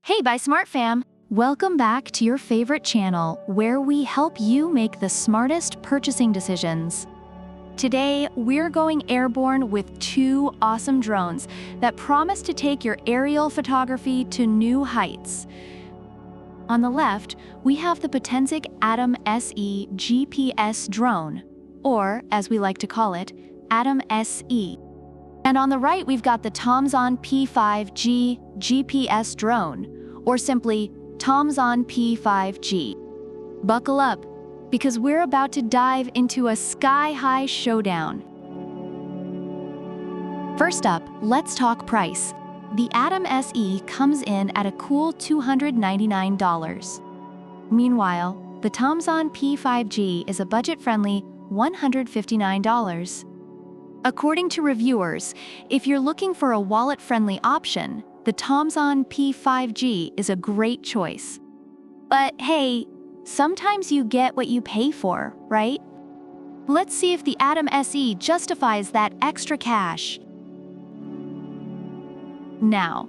Hey, by Smart Fam! Welcome back to your favorite channel where we help you make the smartest purchasing decisions. Today, we're going airborne with two awesome drones that promise to take your aerial photography to new heights. On the left, we have the Potensic Atom SE GPS drone, or as we like to call it, Atom SE. And on the right, we've got the TOMZON P5G GPS drone, or simply TOMZON P5G. Buckle up, because we're about to dive into a sky-high showdown. First up, let's talk price. The Atom SE comes in at a cool $299. Meanwhile, the TOMZON P5G is a budget-friendly $159. According to reviewers, if you're looking for a wallet-friendly option, the TOMZON P5G is a great choice. But hey, sometimes you get what you pay for, right? Let's see if the Atom SE justifies that extra cash. Now,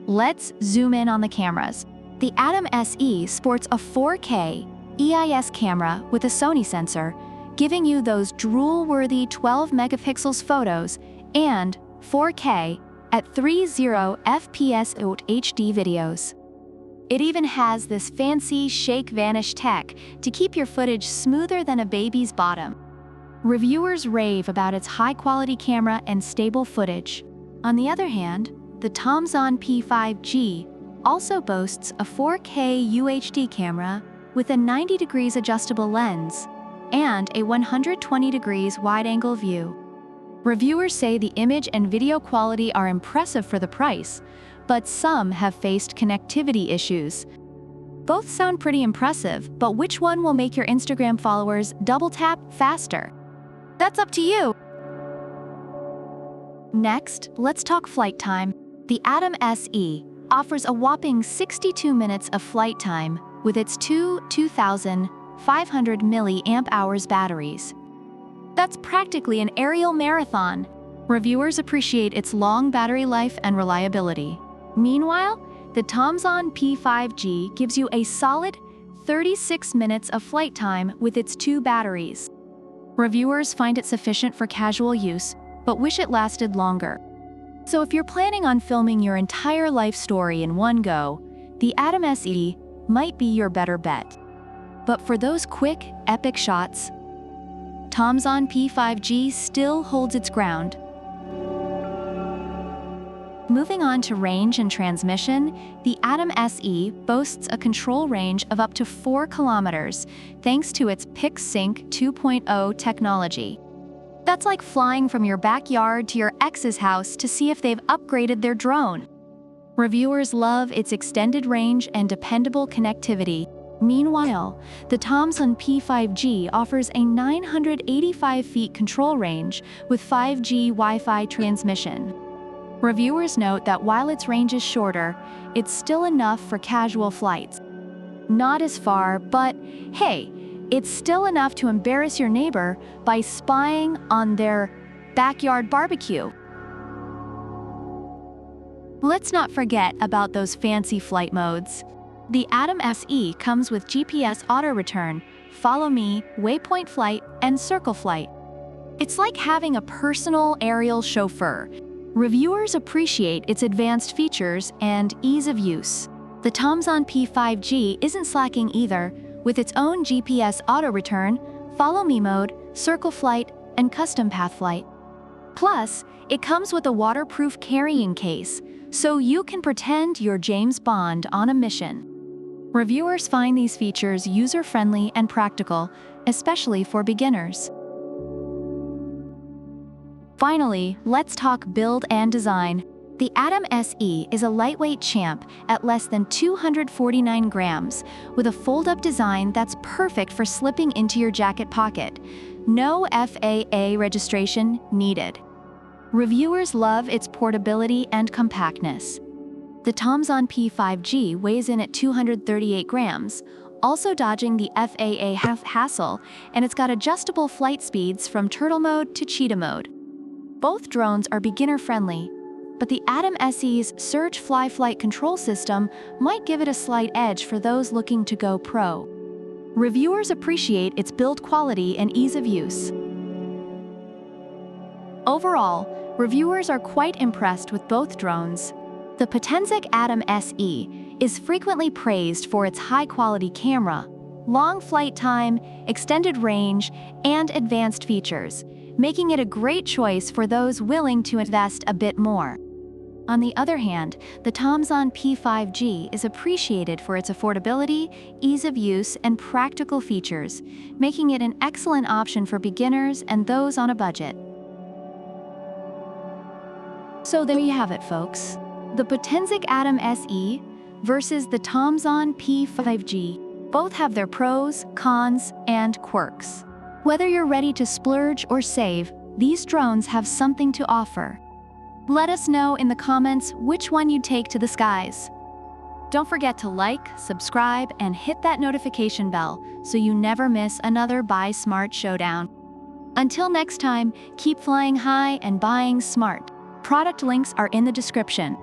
let's zoom in on the cameras. The Atom SE sports a 4K EIS camera with a Sony sensor, giving you those drool-worthy 12 megapixels photos and 4K at 30 FPS HD videos. It even has this fancy shake vanish tech to keep your footage smoother than a baby's bottom. Reviewers rave about its high-quality camera and stable footage. On the other hand, the TOMZON P5G also boasts a 4K UHD camera with a 90 degrees adjustable lens and a 120 degrees wide-angle view. Reviewers say the image and video quality are impressive for the price, but some have faced connectivity issues. Both sound pretty impressive, but which one will make your Instagram followers double tap faster? That's up to you! Next, let's talk flight time. The Atom SE offers a whopping 62 minutes of flight time with its two 2,500 mAh batteries. That's practically an aerial marathon. Reviewers appreciate its long battery life and reliability. Meanwhile, the TOMZON P5G gives you a solid 36 minutes of flight time with its two batteries. Reviewers find it sufficient for casual use, but wish it lasted longer. So if you're planning on filming your entire life story in one go, the Atom SE might be your better bet. But for those quick, epic shots, TOMZON P5G still holds its ground. Moving on to range and transmission, the Atom SE boasts a control range of up to 4 kilometers thanks to its PicSync 2.0 technology. That's like flying from your backyard to your ex's house to see if they've upgraded their drone. Reviewers love its extended range and dependable connectivity. Meanwhile, the TOMZON P5G offers a 985 feet control range with 5G Wi-Fi transmission. Reviewers note that while its range is shorter, it's still enough for casual flights. Not as far, but hey, it's still enough to embarrass your neighbor by spying on their backyard barbecue. Let's not forget about those fancy flight modes. The Atom SE comes with GPS auto return, follow me, waypoint flight, and circle flight. It's like having a personal aerial chauffeur. Reviewers appreciate its advanced features and ease of use. The TOMZON P5G isn't slacking either, with its own GPS auto return, follow me mode, circle flight, and custom path flight. Plus, it comes with a waterproof carrying case, so you can pretend you're James Bond on a mission. Reviewers find these features user-friendly and practical, especially for beginners. Finally, let's talk build and design. The Atom SE is a lightweight champ at less than 249 grams, with a fold-up design that's perfect for slipping into your jacket pocket. No FAA registration needed. Reviewers love its portability and compactness. The TOMZON P5G weighs in at 238 grams, also dodging the FAA hassle, and it's got adjustable flight speeds from turtle mode to cheetah mode. Both drones are beginner-friendly, but the Atom SE's Surge Fly-Flight control system might give it a slight edge for those looking to go pro. Reviewers appreciate its build quality and ease of use. Overall, reviewers are quite impressed with both drones. The Potensic Atom SE is frequently praised for its high-quality camera, long flight time, extended range, and advanced features, making it a great choice for those willing to invest a bit more. On the other hand, the TOMZON P5G is appreciated for its affordability, ease of use, and practical features, making it an excellent option for beginners and those on a budget. So there you have it, folks. The Potensic Atom SE versus the TOMZON P5G. Both have their pros, cons, and quirks. Whether you're ready to splurge or save, these drones have something to offer. Let us know in the comments which one you'd take to the skies. Don't forget to like, subscribe, and hit that notification bell so you never miss another Buy Smart showdown. Until next time, keep flying high and buying smart. Product links are in the description.